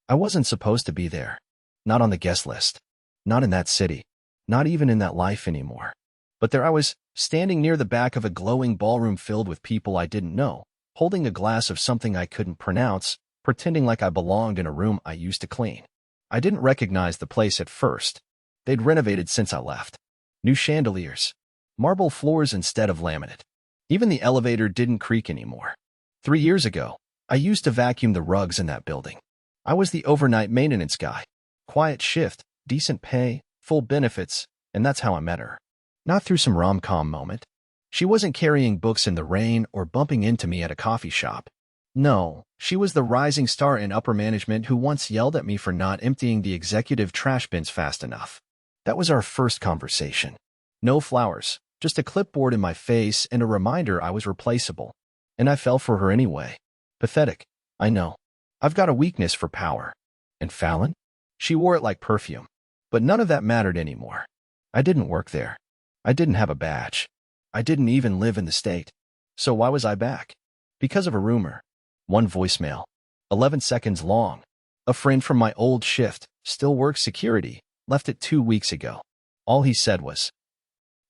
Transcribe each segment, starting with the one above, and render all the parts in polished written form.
I wasn't supposed to be there. Not on the guest list. Not in that city. Not even in that life anymore. But there I was, standing near the back of a glowing ballroom filled with people I didn't know, holding a glass of something I couldn't pronounce, pretending like I belonged in a room I used to clean. I didn't recognize the place at first. They'd renovated since I left. New chandeliers. Marble floors instead of laminate. Even the elevator didn't creak anymore. 3 years ago, I used to vacuum the rugs in that building. I was the overnight maintenance guy. Quiet shift, decent pay, full benefits, and that's how I met her. Not through some rom-com moment. She wasn't carrying books in the rain or bumping into me at a coffee shop. No, she was the rising star in upper management who once yelled at me for not emptying the executive trash bins fast enough. That was our first conversation. No flowers, just a clipboard in my face and a reminder I was replaceable. And I fell for her anyway. Pathetic, I know. I've got a weakness for power. And Fallon? She wore it like perfume. But none of that mattered anymore. I didn't work there. I didn't have a badge. I didn't even live in the state. So why was I back? Because of a rumor. One voicemail. 11 seconds long. A friend from my old shift, still works security, left it 2 weeks ago. All he said was,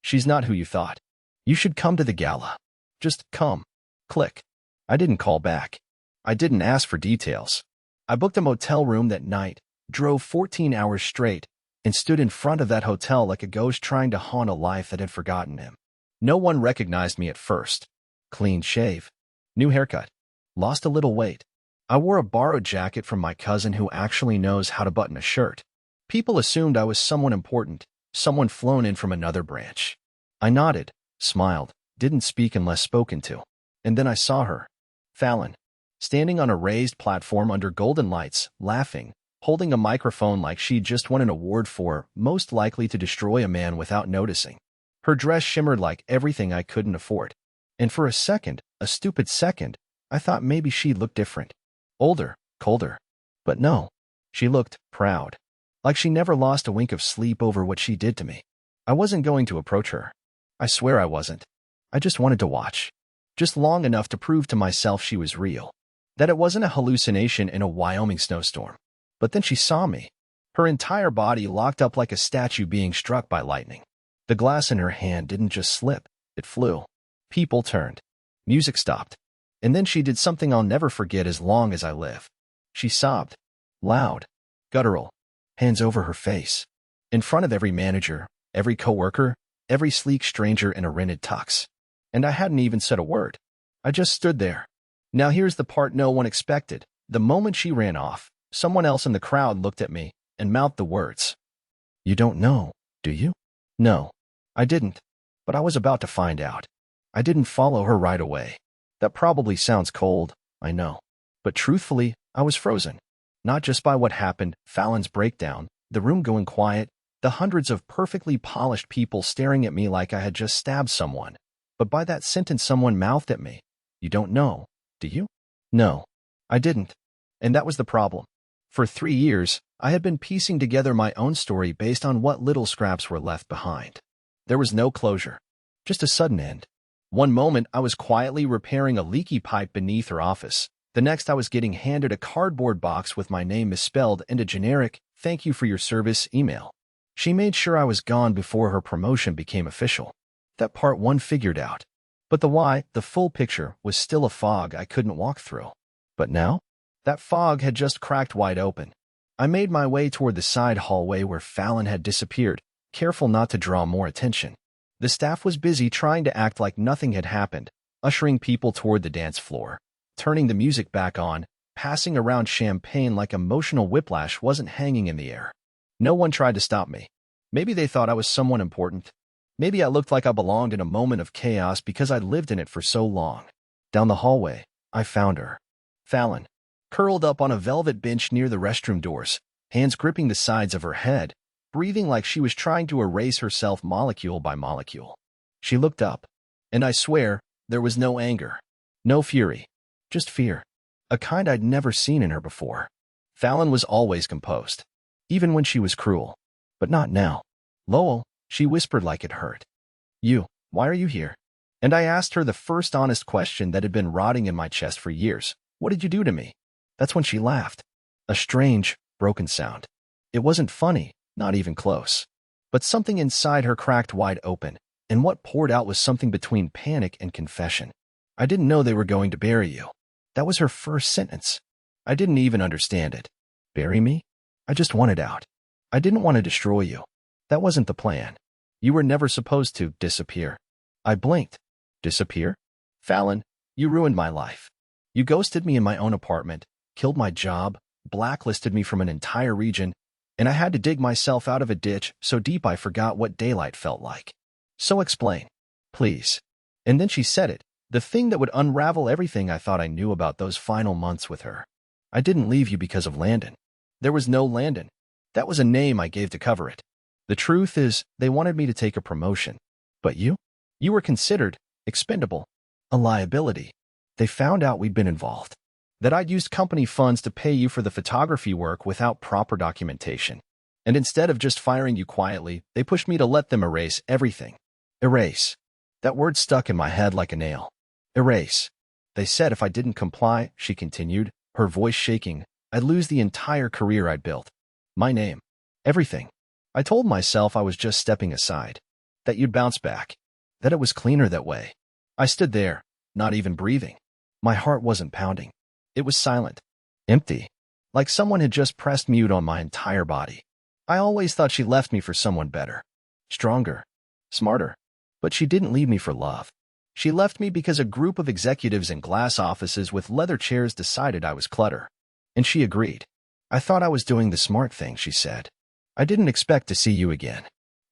"She's not who you thought. You should come to the gala. Just come." Click. I didn't call back. I didn't ask for details. I booked a motel room that night, drove 14 hours straight, and stood in front of that hotel like a ghost trying to haunt a life that had forgotten him. No one recognized me at first. Clean shave. New haircut. Lost a little weight. I wore a borrowed jacket from my cousin who actually knows how to button a shirt. People assumed I was someone important, someone flown in from another branch. I nodded, smiled, didn't speak unless spoken to. And then I saw her. Fallon. Standing on a raised platform under golden lights, laughing, holding a microphone like she'd just won an award for, most likely to destroy a man without noticing. Her dress shimmered like everything I couldn't afford. And for a second, a stupid second, I thought maybe she looked different. Older, colder. But no. She looked proud. Like she never lost a wink of sleep over what she did to me. I wasn't going to approach her. I swear I wasn't. I just wanted to watch. Just long enough to prove to myself she was real. That it wasn't a hallucination in a Wyoming snowstorm. But then she saw me. Her entire body locked up like a statue being struck by lightning. The glass in her hand didn't just slip, it flew. People turned. Music stopped. And then she did something I'll never forget as long as I live. She sobbed. Loud. Guttural. Hands over her face. In front of every manager, every coworker, every sleek stranger in a rented tux. And I hadn't even said a word. I just stood there. Now here's the part no one expected. The moment she ran off, someone else in the crowd looked at me and mouthed the words. "You don't know, do you?" No, I didn't. But I was about to find out. I didn't follow her right away. That probably sounds cold, I know. But truthfully, I was frozen. Not just by what happened, Fallon's breakdown, the room going quiet, the hundreds of perfectly polished people staring at me like I had just stabbed someone, but by that sentence someone mouthed at me. "You don't know, do you?" No, I didn't. And that was the problem. For 3 years, I had been piecing together my own story based on what little scraps were left behind. There was no closure. Just a sudden end. One moment, I was quietly repairing a leaky pipe beneath her office. The next, I was getting handed a cardboard box with my name misspelled and a generic, "Thank you for your service" email. She made sure I was gone before her promotion became official. That part one figured out. But the why, the full picture, was still a fog I couldn't walk through. But now? That fog had just cracked wide open. I made my way toward the side hallway where Fallon had disappeared, careful not to draw more attention. The staff was busy trying to act like nothing had happened, ushering people toward the dance floor, turning the music back on, passing around champagne like emotional whiplash wasn't hanging in the air. No one tried to stop me. Maybe they thought I was someone important. Maybe I looked like I belonged in a moment of chaos because I'd lived in it for so long. Down the hallway, I found her. Fallon, curled up on a velvet bench near the restroom doors, hands gripping the sides of her head, breathing like she was trying to erase herself molecule by molecule. She looked up, and I swear, there was no anger, no fury, just fear, a kind I'd never seen in her before. Fallon was always composed, even when she was cruel, but not now. "Lowell," she whispered like it hurt. Why are you here?" And I asked her the first honest question that had been rotting in my chest for years. "What did you do to me?" That's when she laughed. A strange, broken sound. It wasn't funny, not even close. But something inside her cracked wide open, and what poured out was something between panic and confession. I didn't know they were going to bury you. That was her first sentence. I didn't even understand it. Bury me? I just wanted out. I didn't want to destroy you. That wasn't the plan. You were never supposed to disappear. I blinked. Disappear? Fallon, you ruined my life. You ghosted me in my own apartment, killed my job, blacklisted me from an entire region, and I had to dig myself out of a ditch so deep I forgot what daylight felt like. So explain, please. And then she said it, the thing that would unravel everything I thought I knew about those final months with her. I didn't leave you because of Landon. There was no Landon. That was a name I gave to cover it. The truth is, they wanted me to take a promotion. But you? You were considered expendable, a liability. They found out we'd been involved, that I'd used company funds to pay you for the photography work without proper documentation. And instead of just firing you quietly, they pushed me to let them erase everything. Erase. That word stuck in my head like a nail. Erase. They said if I didn't comply, she continued, her voice shaking, I'd lose the entire career I'd built. My name. Everything. I told myself I was just stepping aside. That you'd bounce back. That it was cleaner that way. I stood there, not even breathing. My heart wasn't pounding. It was silent. Empty. Like someone had just pressed mute on my entire body. I always thought she left me for someone better. Stronger. Smarter. But she didn't leave me for love. She left me because a group of executives in glass offices with leather chairs decided I was clutter. And she agreed. I thought I was doing the smart thing, she said. I didn't expect to see you again.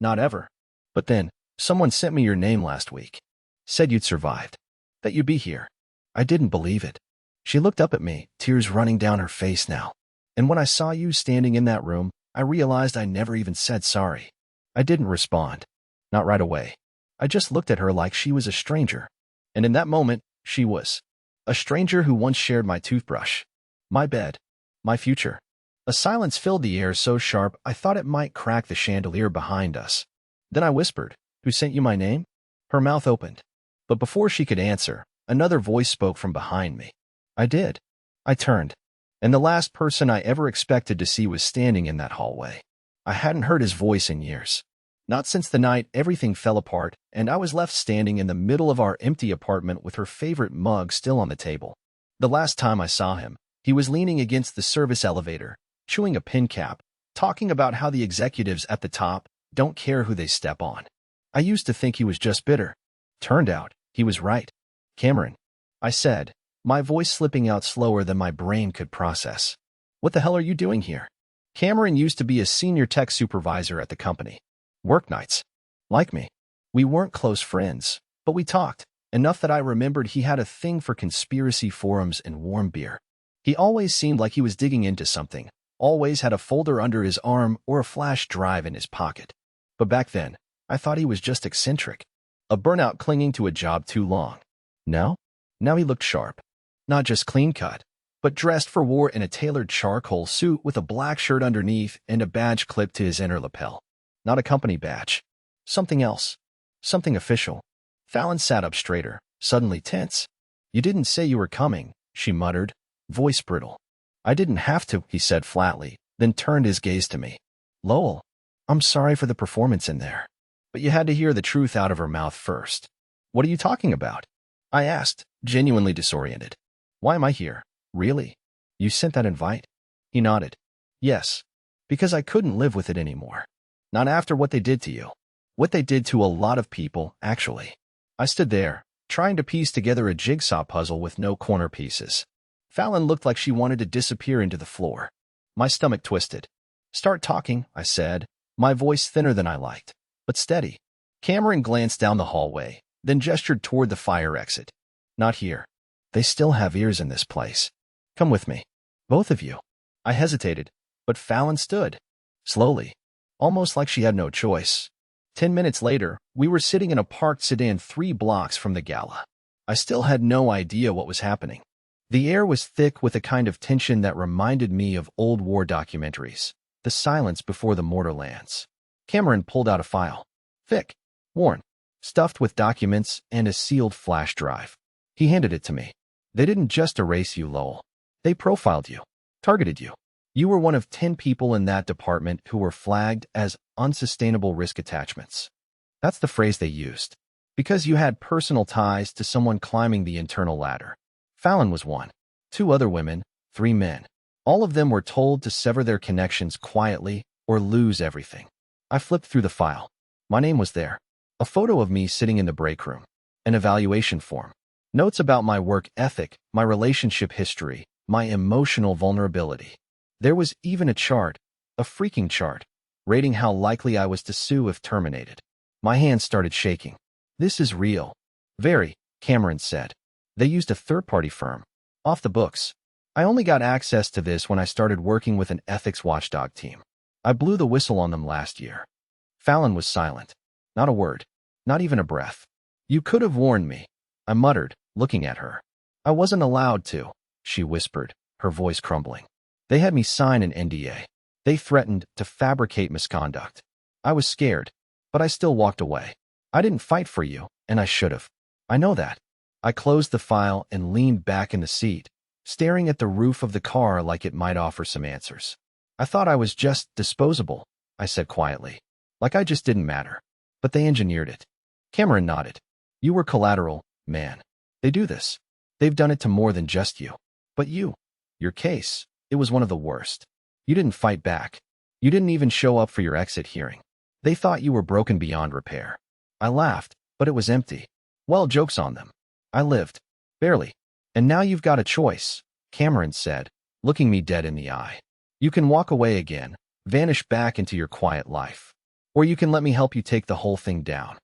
Not ever. But then, someone sent me your name last week. Said you'd survived. That you'd be here. I didn't believe it. She looked up at me, tears running down her face now. And when I saw you standing in that room, I realized I never even said sorry. I didn't respond. Not right away. I just looked at her like she was a stranger. And in that moment, she was. A stranger who once shared my toothbrush. My bed. My future. A silence filled the air so sharp I thought it might crack the chandelier behind us. Then I whispered, "Who sent you my name?" Her mouth opened. But before she could answer, another voice spoke from behind me. I did. I turned. And the last person I ever expected to see was standing in that hallway. I hadn't heard his voice in years. Not since the night everything fell apart and I was left standing in the middle of our empty apartment with her favorite mug still on the table. The last time I saw him, he was leaning against the service elevator, chewing a pin cap, talking about how the executives at the top don't care who they step on. I used to think he was just bitter. Turned out, he was right. Cameron, I said, my voice slipping out slower than my brain could process. What the hell are you doing here? Cameron used to be a senior tech supervisor at the company. Work nights. Like me. We weren't close friends, but we talked, enough that I remembered he had a thing for conspiracy forums and warm beer. He always seemed like he was digging into something, always had a folder under his arm or a flash drive in his pocket. But back then, I thought he was just eccentric. A burnout clinging to a job too long. Now he looked sharp. Not just clean-cut, but dressed for war in a tailored charcoal suit with a black shirt underneath and a badge clipped to his inner lapel. Not a company badge. Something else. Something official. Fallon sat up straighter, suddenly tense. You didn't say you were coming, she muttered, voice brittle. I didn't have to, he said flatly, then turned his gaze to me. Lowell, I'm sorry for the performance in there. But you had to hear the truth out of her mouth first. What are you talking about? I asked, genuinely disoriented. Why am I here? Really? You sent that invite? He nodded. Yes. Because I couldn't live with it anymore. Not after what they did to you. What they did to a lot of people, actually. I stood there, trying to piece together a jigsaw puzzle with no corner pieces. Fallon looked like she wanted to disappear into the floor. My stomach twisted. Start talking, I said, my voice thinner than I liked, but steady. Cameron glanced down the hallway, then gestured toward the fire exit. Not here. They still have ears in this place. Come with me. Both of you. I hesitated, but Fallon stood. Slowly. Almost like she had no choice. 10 minutes later, we were sitting in a parked sedan 3 blocks from the gala. I still had no idea what was happening. The air was thick with a kind of tension that reminded me of old war documentaries. The silence before the mortar lands. Cameron pulled out a file. Thick. Worn. Stuffed with documents and a sealed flash drive. He handed it to me. They didn't just erase you, Lowell. They profiled you. Targeted you. You were one of 10 people in that department who were flagged as unsustainable risk attachments. That's the phrase they used. Because you had personal ties to someone climbing the internal ladder. Fallon was one. 2 other women, 3 men. All of them were told to sever their connections quietly or lose everything. I flipped through the file. My name was there. A photo of me sitting in the break room. An evaluation form. Notes about my work ethic, my relationship history, my emotional vulnerability. There was even a chart, a freaking chart, rating how likely I was to sue if terminated. My hands started shaking. This is real. Very, Cameron said. They used a third-party firm. Off the books. I only got access to this when I started working with an ethics watchdog team. I blew the whistle on them last year. Fallon was silent. Not a word. Not even a breath. You could have warned me, I muttered, looking at her. I wasn't allowed to, she whispered, her voice crumbling. They had me sign an NDA. They threatened to fabricate misconduct. I was scared, but I still walked away. I didn't fight for you, and I should have. I know that. I closed the file and leaned back in the seat, staring at the roof of the car like it might offer some answers. I thought I was just disposable, I said quietly. Like I just didn't matter. But they engineered it. Cameron nodded. You were collateral, man. They do this. They've done it to more than just you. But you, your case, it was one of the worst. You didn't fight back. You didn't even show up for your exit hearing. They thought you were broken beyond repair. I laughed, but it was empty. Well, joke's on them. I lived. Barely. And now you've got a choice, Cameron said, looking me dead in the eye. You can walk away again, vanish back into your quiet life. Or you can let me help you take the whole thing down.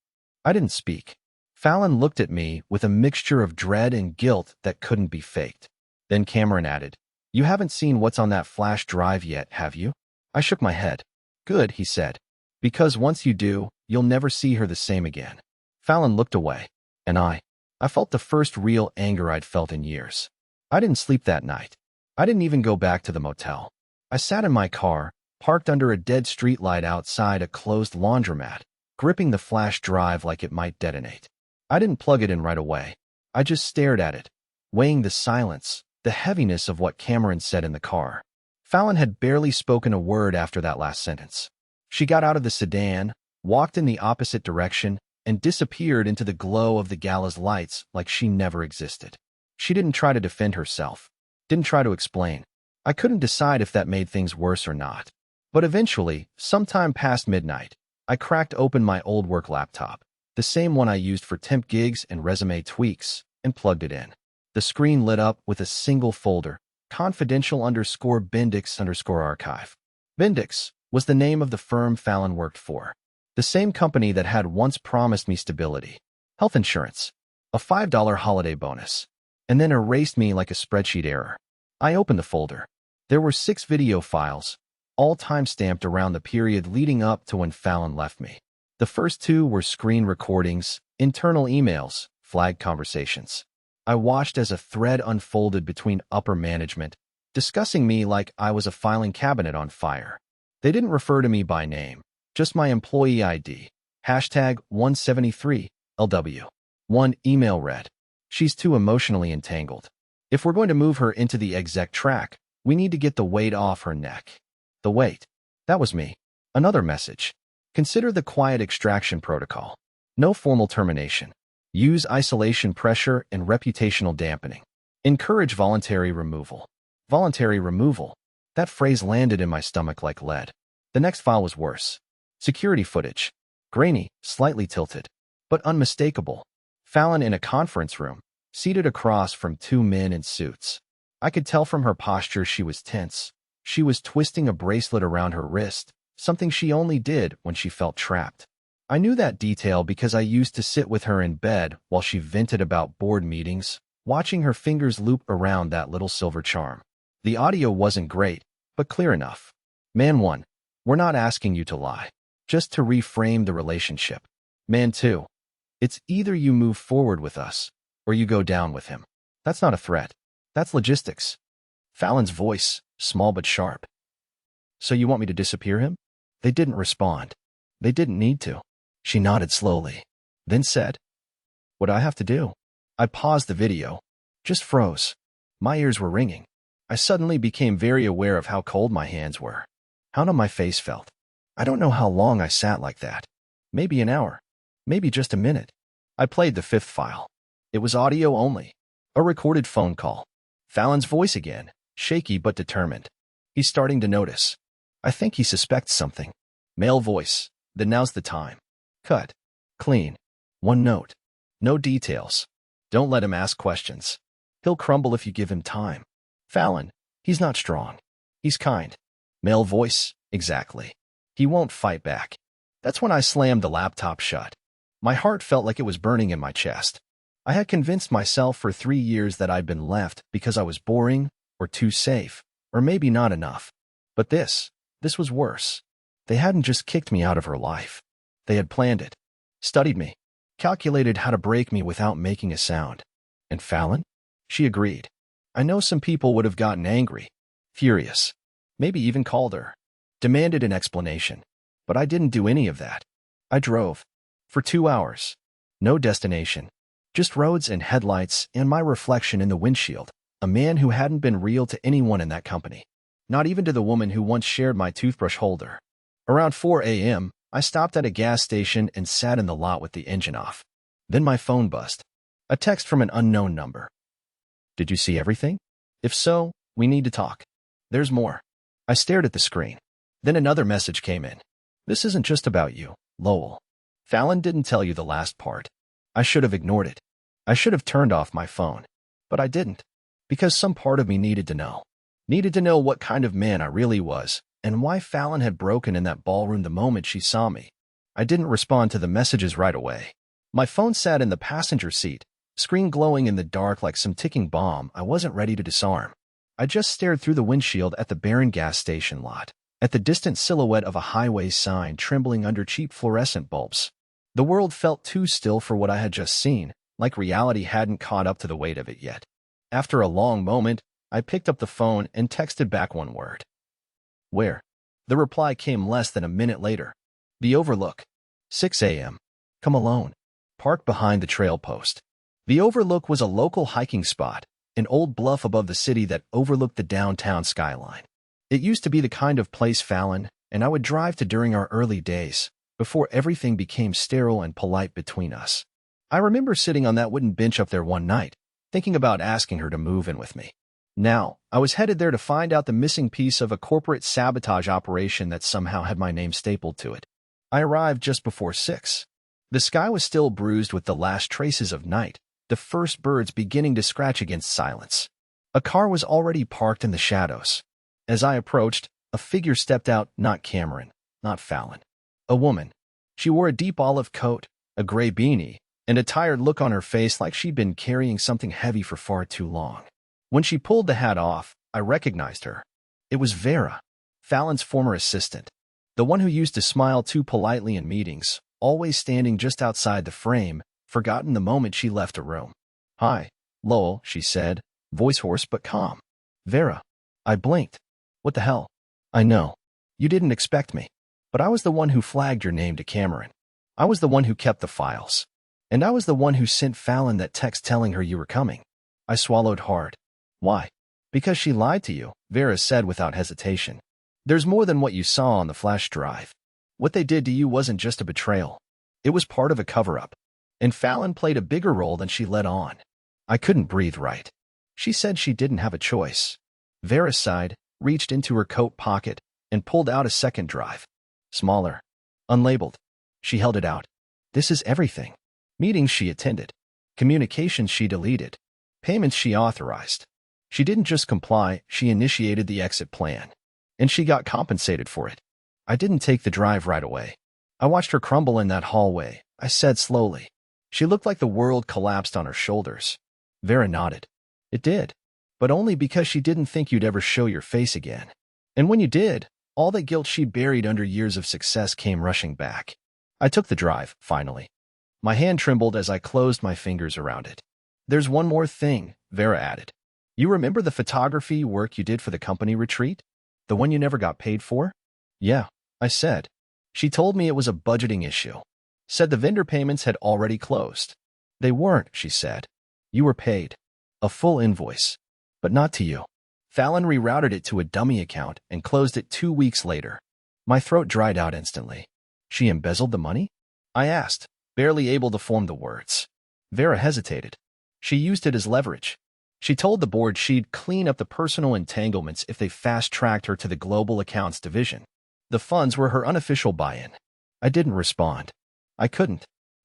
I didn't speak. Fallon looked at me with a mixture of dread and guilt that couldn't be faked. Then Cameron added, You haven't seen what's on that flash drive yet, have you? I shook my head. Good, he said. Because once you do, you'll never see her the same again. Fallon looked away. And I felt the first real anger I'd felt in years. I didn't sleep that night. I didn't even go back to the motel. I sat in my car, parked under a dead streetlight outside a closed laundromat, gripping the flash drive like it might detonate. I didn't plug it in right away. I just stared at it, weighing the silence, the heaviness of what Cameron said in the car. Fallon had barely spoken a word after that last sentence. She got out of the sedan, walked in the opposite direction, and disappeared into the glow of the gala's lights like she never existed. She didn't try to defend herself, didn't try to explain. I couldn't decide if that made things worse or not. But eventually, sometime past midnight, I cracked open my old work laptop, the same one I used for temp gigs and resume tweaks, and plugged it in. The screen lit up with a single folder, confidential_Bendix_archive. Bendix was the name of the firm Fallon worked for. The same company that had once promised me stability, health insurance, a $5 holiday bonus, and then erased me like a spreadsheet error. I opened the folder. There were 6 video files, all time-stamped around the period leading up to when Fallon left me. The first 2 were screen recordings, internal emails, flagged conversations. I watched as a thread unfolded between upper management, discussing me like I was a filing cabinet on fire. They didn't refer to me by name, just my employee ID, #173, LW. One email read, She's too emotionally entangled. If we're going to move her into the exec track, we need to get the weight off her neck. The weight. That was me. Another message. Consider the quiet extraction protocol. No formal termination. Use isolation pressure and reputational dampening. Encourage voluntary removal. Voluntary removal. That phrase landed in my stomach like lead. The next file was worse. Security footage. Grainy, slightly tilted, but unmistakable. Fallon in a conference room, seated across from 2 men in suits. I could tell from her posture she was tense. She was twisting a bracelet around her wrist, something she only did when she felt trapped. I knew that detail because I used to sit with her in bed while she vented about board meetings, watching her fingers loop around that little silver charm. The audio wasn't great, but clear enough. Man 1, we're not asking you to lie, just to reframe the relationship. Man 2, it's either you move forward with us, or you go down with him. That's not a threat. That's logistics. Fallon's voice, small but sharp. So you want me to disappear him? They didn't respond. They didn't need to. She nodded slowly, then said, What do I have to do? I paused the video, just froze. My ears were ringing. I suddenly became very aware of how cold my hands were, how numb my face felt. I don't know how long I sat like that. Maybe an hour. Maybe just a minute. I played the fifth file. It was audio only. A recorded phone call. Fallon's voice again, shaky but determined. He's starting to notice. I think he suspects something. Male voice. Then now's the time. Cut. Clean. One note. No details. Don't let him ask questions. He'll crumble if you give him time. Fallon. He's not strong. He's kind. Male voice. Exactly. He won't fight back. That's when I slammed the laptop shut. My heart felt like it was burning in my chest. I had convinced myself for 3 years that I'd been left because I was boring, or too safe, or maybe not enough. But this was worse. They hadn't just kicked me out of her life. They had planned it, studied me, calculated how to break me without making a sound. And Fallon? She agreed. I know some people would have gotten angry, furious, maybe even called her, demanded an explanation. But I didn't do any of that. I drove. For 2 hours. No destination. Just roads and headlights and my reflection in the windshield. A man who hadn't been real to anyone in that company. Not even to the woman who once shared my toothbrush holder. Around 4 a.m., I stopped at a gas station and sat in the lot with the engine off. Then my phone buzzed. A text from an unknown number. Did you see everything? If so, we need to talk. There's more. I stared at the screen. Then another message came in. This isn't just about you, Lowell. Fallon didn't tell you the last part. I should have ignored it. I should have turned off my phone. But I didn't. Because some part of me needed to know. Needed to know what kind of man I really was, and why Fallon had broken in that ballroom the moment she saw me. I didn't respond to the messages right away. My phone sat in the passenger seat, screen glowing in the dark like some ticking bomb I wasn't ready to disarm. I just stared through the windshield at the barren gas station lot, at the distant silhouette of a highway sign trembling under cheap fluorescent bulbs. The world felt too still for what I had just seen, like reality hadn't caught up to the weight of it yet. After a long moment, I picked up the phone and texted back one word. Where? The reply came less than a minute later. The Overlook. 6 a.m. Come alone. Parked behind the trail post. The Overlook was a local hiking spot, an old bluff above the city that overlooked the downtown skyline. It used to be the kind of place Fallon and I would drive to during our early days, before everything became sterile and polite between us. I remember sitting on that wooden bench up there one night, thinking about asking her to move in with me. Now, I was headed there to find out the missing piece of a corporate sabotage operation that somehow had my name stapled to it. I arrived just before 6. The sky was still bruised with the last traces of night, the first birds beginning to scratch against silence. A car was already parked in the shadows. As I approached, a figure stepped out, not Cameron, not Fallon. A woman. She wore a deep olive coat, a gray beanie, and a tired look on her face like she'd been carrying something heavy for far too long. When she pulled the hat off, I recognized her. It was Vera, Fallon's former assistant, the one who used to smile too politely in meetings, always standing just outside the frame, forgotten the moment she left a room. Hi, Lowell, she said, voice hoarse but calm. Vera. I blinked. What the hell? I know. You didn't expect me. But I was the one who flagged your name to Cameron. I was the one who kept the files. And I was the one who sent Fallon that text telling her you were coming. I swallowed hard. Why? Because she lied to you, Vera said without hesitation. There's more than what you saw on the flash drive. What they did to you wasn't just a betrayal. It was part of a cover-up. And Fallon played a bigger role than she let on. I couldn't breathe right. She said she didn't have a choice. Vera sighed, reached into her coat pocket, and pulled out a second drive. Smaller. Unlabeled. She held it out. This is everything. Meetings she attended. Communications she deleted. Payments she authorized. She didn't just comply, she initiated the exit plan. And she got compensated for it. I didn't take the drive right away. I watched her crumble in that hallway, I said slowly. She looked like the world collapsed on her shoulders. Vera nodded. It did. But only because she didn't think you'd ever show your face again. And when you did, all the guilt she buried under years of success came rushing back. I took the drive, finally. My hand trembled as I closed my fingers around it. There's one more thing, Vera added. You remember the photography work you did for the company retreat? The one you never got paid for? Yeah, I said. She told me it was a budgeting issue. Said the vendor payments had already closed. They weren't, she said. You were paid. A full invoice. But not to you. Fallon rerouted it to a dummy account and closed it 2 weeks later. My throat dried out instantly. She embezzled the money? I asked, barely able to form the words. Vera hesitated. She used it as leverage. She told the board she'd clean up the personal entanglements if they fast-tracked her to the global accounts division. The funds were her unofficial buy-in. I didn't respond. I couldn't.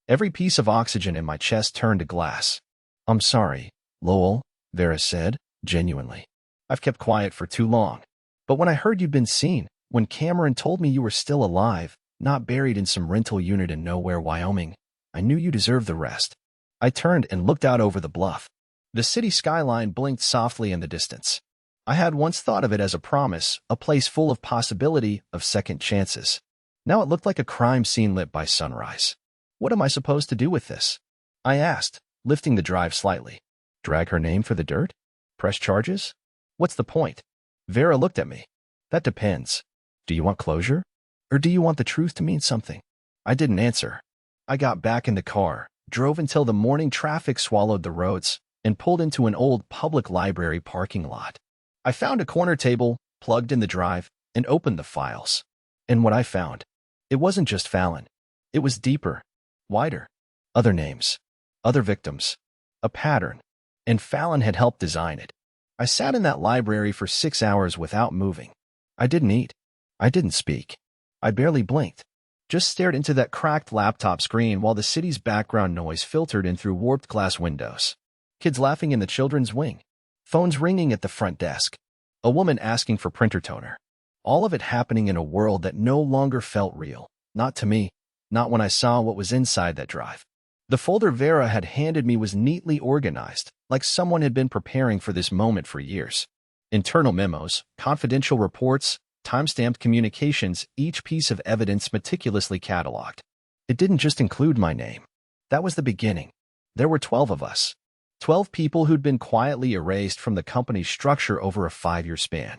Every piece of oxygen in my chest turned to glass. I'm sorry, Lowell, Vera said, genuinely. I've kept quiet for too long. But when I heard you'd been seen, when Cameron told me you were still alive, not buried in some rental unit in nowhere, Wyoming, I knew you deserved the rest. I turned and looked out over the bluff. The city skyline blinked softly in the distance. I had once thought of it as a promise, a place full of possibility, of second chances. Now it looked like a crime scene lit by sunrise. What am I supposed to do with this? I asked, lifting the drive slightly. Drag her name for the dirt? Press charges? What's the point? Vera looked at me. That depends. Do you want closure? Or do you want the truth to mean something? I didn't answer. I got back in the car, drove until the morning traffic swallowed the roads, and pulled into an old public library parking lot. I found a corner table, plugged in the drive, and opened the files. And what I found, it wasn't just Fallon. It was deeper, wider. Other names, other victims, a pattern. And Fallon had helped design it. I sat in that library for 6 hours without moving. I didn't eat. I didn't speak. I barely blinked. Just stared into that cracked laptop screen while the city's background noise filtered in through warped glass windows. Kids laughing in the children's wing. Phones ringing at the front desk. A woman asking for printer toner. All of it happening in a world that no longer felt real. Not to me. Not when I saw what was inside that drive. The folder Vera had handed me was neatly organized, like someone had been preparing for this moment for years. Internal memos, confidential reports, time-stamped communications, each piece of evidence meticulously cataloged. It didn't just include my name. That was the beginning. There were 12 of us. 12 people who'd been quietly erased from the company's structure over a 5-year span.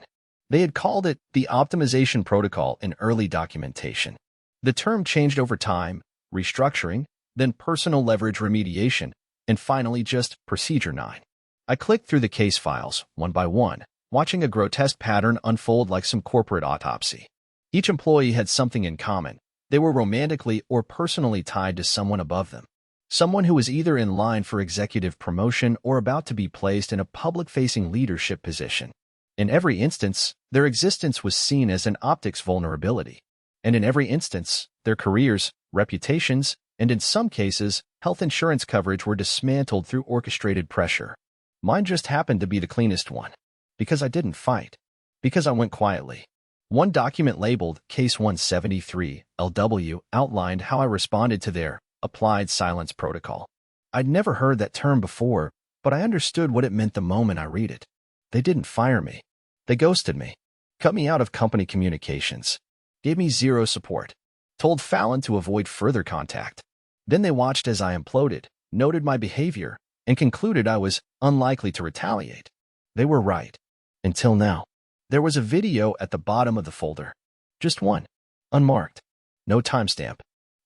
They had called it the optimization protocol in early documentation. The term changed over time, restructuring, then personal leverage remediation, and finally just Procedure 9. I clicked through the case files, one by one, watching a grotesque pattern unfold like some corporate autopsy. Each employee had something in common. They were romantically or personally tied to someone above them. Someone who was either in line for executive promotion or about to be placed in a public-facing leadership position. In every instance, their existence was seen as an optics vulnerability. And in every instance, their careers, reputations, and in some cases, health insurance coverage were dismantled through orchestrated pressure. Mine just happened to be the cleanest one. Because I didn't fight. Because I went quietly. One document labeled Case 173, LW, outlined how I responded to their applied silence protocol. I'd never heard that term before, but I understood what it meant the moment I read it. They didn't fire me. They ghosted me. Cut me out of company communications. Gave me zero support. Told Fallon to avoid further contact. Then they watched as I imploded, noted my behavior, and concluded I was unlikely to retaliate. They were right. Until now. There was a video at the bottom of the folder. Just one. Unmarked. No timestamp.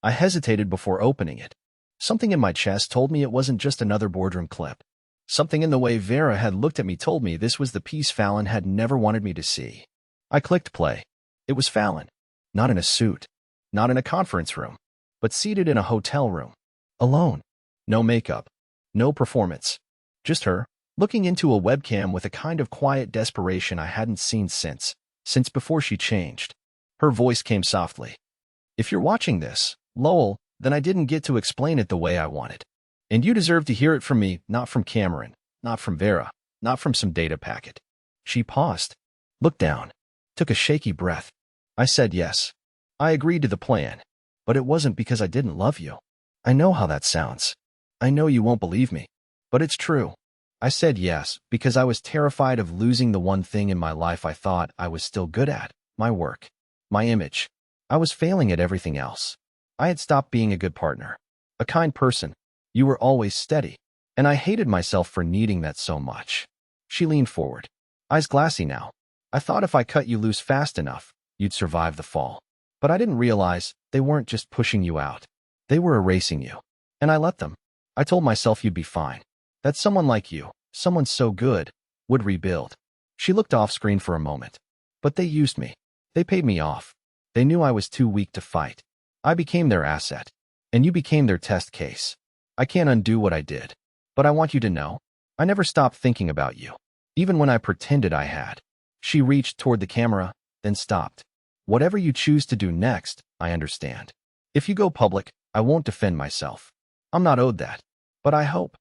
I hesitated before opening it. Something in my chest told me it wasn't just another boardroom clip. Something in the way Vera had looked at me told me this was the piece Fallon had never wanted me to see. I clicked play. It was Fallon. Not in a suit. Not in a conference room. But seated in a hotel room. Alone. No makeup. No performance. Just her, looking into a webcam with a kind of quiet desperation I hadn't seen since before she changed. Her voice came softly. If you're watching this, Lowell, then I didn't get to explain it the way I wanted. And you deserve to hear it from me, not from Cameron, not from Vera, not from some data packet. She paused, looked down, took a shaky breath. I said yes. I agreed to the plan. But it wasn't because I didn't love you. I know how that sounds. I know you won't believe me. But it's true. I said yes because I was terrified of losing the one thing in my life I thought I was still good at, my work, my image. I was failing at everything else. I had stopped being a good partner, a kind person. You were always steady, and I hated myself for needing that so much. She leaned forward, eyes glassy now. I thought if I cut you loose fast enough, you'd survive the fall. But I didn't realize they weren't just pushing you out. They were erasing you. And I let them. I told myself you'd be fine. That someone like you, someone so good, would rebuild. She looked off screen for a moment. But they used me. They paid me off. They knew I was too weak to fight. I became their asset. And you became their test case. I can't undo what I did. But I want you to know, I never stopped thinking about you. Even when I pretended I had. She reached toward the camera, then stopped. Whatever you choose to do next, I understand. If you go public, I won't defend myself. I'm not owed that. But I hope,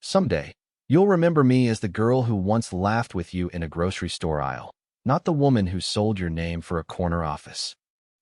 someday, you'll remember me as the girl who once laughed with you in a grocery store aisle, not the woman who sold your name for a corner office.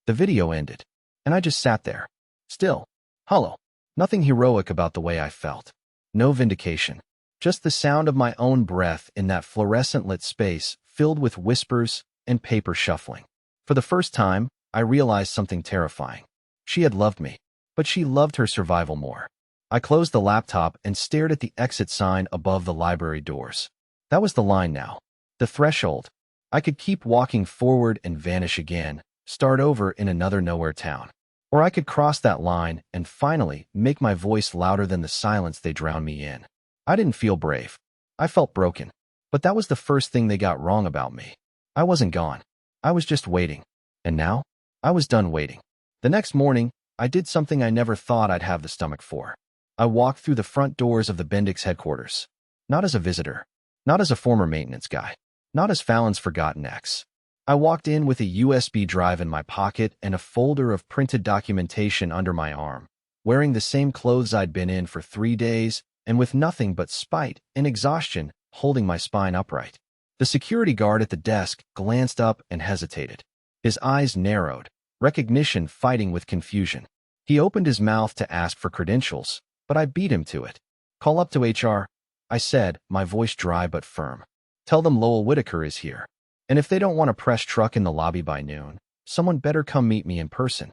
The video ended, and I just sat there, still, hollow. Nothing heroic about the way I felt. No vindication. Just the sound of my own breath in that fluorescent-lit space filled with whispers and paper shuffling. For the first time, I realized something terrifying. She had loved me, but she loved her survival more. I closed the laptop and stared at the exit sign above the library doors. That was the line now. The threshold. I could keep walking forward and vanish again, start over in another nowhere town. Or I could cross that line and finally make my voice louder than the silence they drowned me in. I didn't feel brave. I felt broken. But that was the first thing they got wrong about me. I wasn't gone. I was just waiting. And now, I was done waiting. The next morning, I did something I never thought I'd have the stomach for. I walked through the front doors of the Bendix headquarters. Not as a visitor. Not as a former maintenance guy. Not as Fallon's forgotten ex. I walked in with a USB drive in my pocket and a folder of printed documentation under my arm, wearing the same clothes I'd been in for 3 days, and with nothing but spite and exhaustion holding my spine upright. The security guard at the desk glanced up and hesitated. His eyes narrowed, recognition fighting with confusion. He opened his mouth to ask for credentials, but I beat him to it. Call up to HR, I said, my voice dry but firm. Tell them Lowell Whitaker is here. And if they don't want a press truck in the lobby by noon, someone better come meet me in person.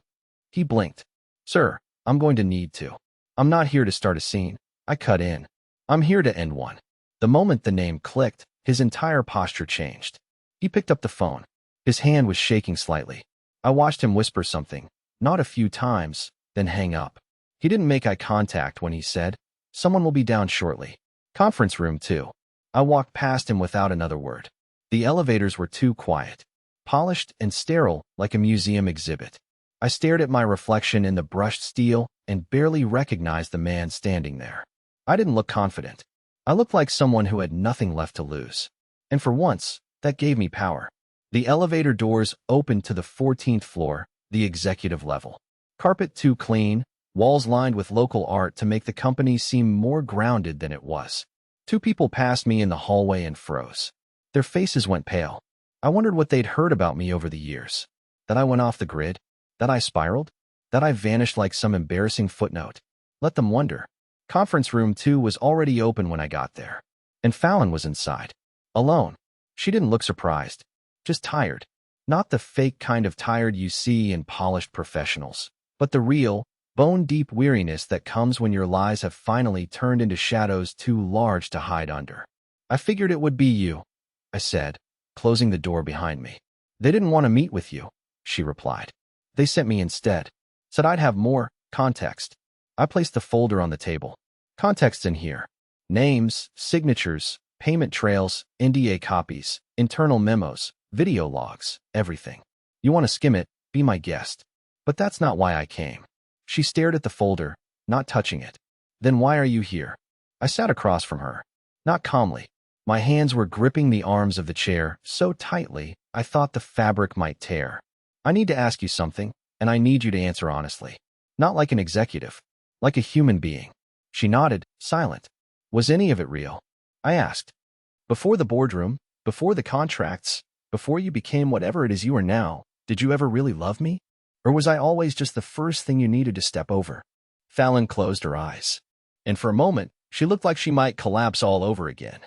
He blinked. Sir, I'm going to need to. I'm not here to start a scene. I cut in. I'm here to end one. The moment the name clicked, his entire posture changed. He picked up the phone. His hand was shaking slightly. I watched him whisper something, not a few times, then hang up. He didn't make eye contact when he said, someone will be down shortly. Conference room 2. I walked past him without another word. The elevators were too quiet, polished and sterile like a museum exhibit. I stared at my reflection in the brushed steel and barely recognized the man standing there. I didn't look confident. I looked like someone who had nothing left to lose. And for once, that gave me power. The elevator doors opened to the 14th floor, the executive level. Carpet too clean, walls lined with local art to make the company seem more grounded than it was. 2 people passed me in the hallway and froze. Their faces went pale. I wondered what they'd heard about me over the years. That I went off the grid? That I spiraled? That I vanished like some embarrassing footnote? Let them wonder. Conference room 2 was already open when I got there. And Fallon was inside. Alone. She didn't look surprised. Just tired. Not the fake kind of tired you see in polished professionals, but the real, bone-deep weariness that comes when your lies have finally turned into shadows too large to hide under. I figured it would be you, I said, closing the door behind me. They didn't want to meet with you, she replied. They sent me instead. Said I'd have more context. I placed the folder on the table. Context in here. Names, signatures, payment trails, NDA copies, internal memos, video logs, everything. You want to skim it, be my guest. But that's not why I came. She stared at the folder, not touching it. Then why are you here? I sat across from her. Not calmly. My hands were gripping the arms of the chair so tightly I thought the fabric might tear. I need to ask you something, and I need you to answer honestly. Not like an executive. Like a human being. She nodded, silent. Was any of it real? I asked. Before the boardroom, before the contracts, before you became whatever it is you are now, did you ever really love me? Or was I always just the first thing you needed to step over? Fallon closed her eyes. And for a moment, she looked like she might collapse all over again.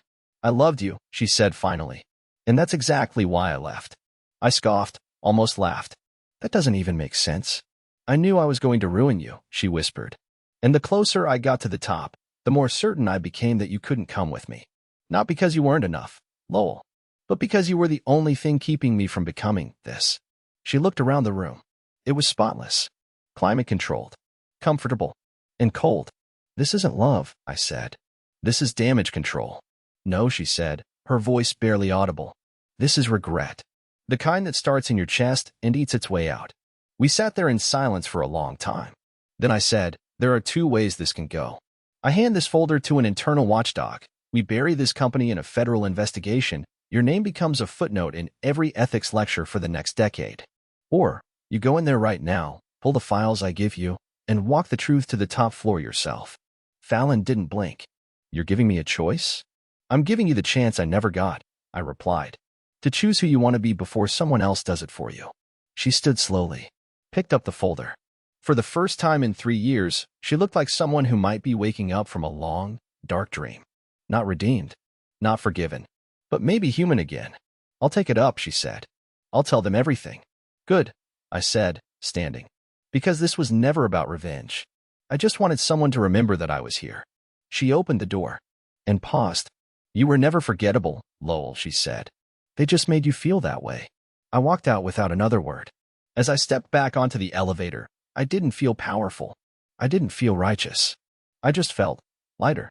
I loved you, she said finally. And that's exactly why I left. I scoffed, almost laughed. That doesn't even make sense. I knew I was going to ruin you, she whispered. And the closer I got to the top, the more certain I became that you couldn't come with me. Not because you weren't enough, Lowell, but because you were the only thing keeping me from becoming this. She looked around the room. It was spotless, climate-controlled, comfortable, and cold. This isn't love, I said. This is damage control. No, she said, her voice barely audible. This is regret. The kind that starts in your chest and eats its way out. We sat there in silence for a long time. Then I said, there are two ways this can go. I hand this folder to an internal watchdog. We bury this company in a federal investigation. Your name becomes a footnote in every ethics lecture for the next decade. Or, you go in there right now, pull the files I give you, and walk the truth to the top floor yourself. Fallon didn't blink. You're giving me a choice? I'm giving you the chance I never got, I replied. To choose who you want to be before someone else does it for you. She stood slowly, picked up the folder. For the first time in 3 years, she looked like someone who might be waking up from a long, dark dream. Not redeemed, not forgiven, but maybe human again. I'll take it up, she said. I'll tell them everything. Good, I said, standing. Because this was never about revenge. I just wanted someone to remember that I was here. She opened the door and paused. You were never forgettable, Lowell, she said. They just made you feel that way. I walked out without another word. As I stepped back onto the elevator, I didn't feel powerful. I didn't feel righteous. I just felt lighter,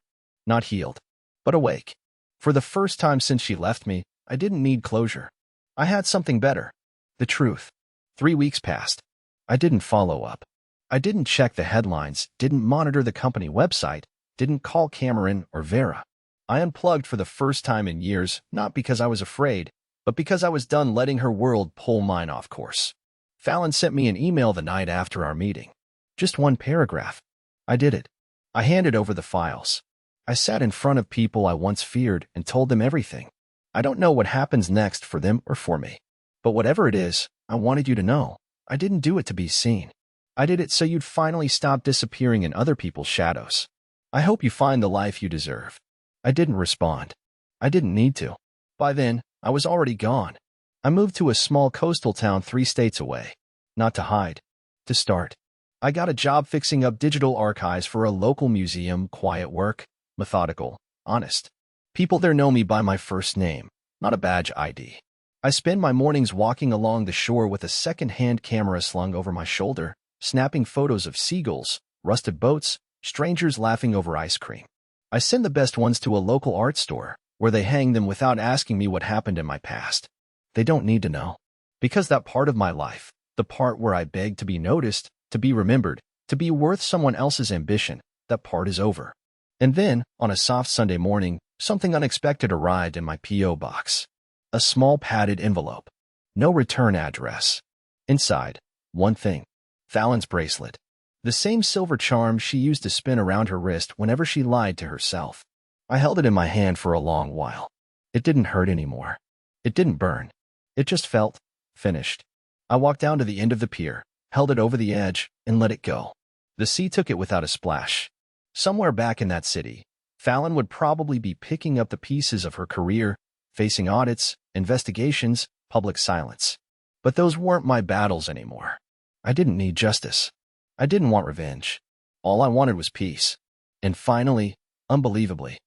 not healed, but awake. For the first time since she left me, I didn't need closure. I had something better. The truth. 3 weeks passed. I didn't follow up. I didn't check the headlines, didn't monitor the company website, didn't call Cameron or Vera. I unplugged for the first time in years, not because I was afraid, but because I was done letting her world pull mine off course. Fallon sent me an email the night after our meeting. Just one paragraph. I did it. I handed over the files. I sat in front of people I once feared and told them everything. I don't know what happens next for them or for me. But whatever it is, I wanted you to know. I didn't do it to be seen. I did it so you'd finally stop disappearing in other people's shadows. I hope you find the life you deserve. I didn't respond. I didn't need to. By then, I was already gone. I moved to a small coastal town 3 states away. Not to hide. To start. I got a job fixing up digital archives for a local museum, quiet work, methodical, honest. People there know me by my first name, not a badge ID. I spend my mornings walking along the shore with a second-hand camera slung over my shoulder, snapping photos of seagulls, rusted boats, strangers laughing over ice cream. I send the best ones to a local art store, where they hang them without asking me what happened in my past. They don't need to know. Because that part of my life, the part where I beg to be noticed, to be remembered, to be worth someone else's ambition, that part is over. And then, on a soft Sunday morning, something unexpected arrived in my P.O. box. A small padded envelope. No return address. Inside, one thing. Fallon's bracelet. The same silver charm she used to spin around her wrist whenever she lied to herself. I held it in my hand for a long while. It didn't hurt anymore. It didn't burn. It just felt finished. I walked down to the end of the pier, held it over the edge, and let it go. The sea took it without a splash. Somewhere back in that city, Fallon would probably be picking up the pieces of her career, facing audits, investigations, public silence. But those weren't my battles anymore. I didn't need justice. I didn't want revenge. All I wanted was peace. And finally, unbelievably,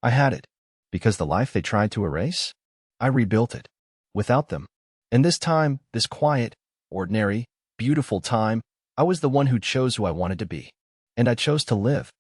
I had it. Because the life they tried to erase, I rebuilt it. Without them. And this time, this quiet, ordinary, beautiful time, I was the one who chose who I wanted to be. And I chose to live.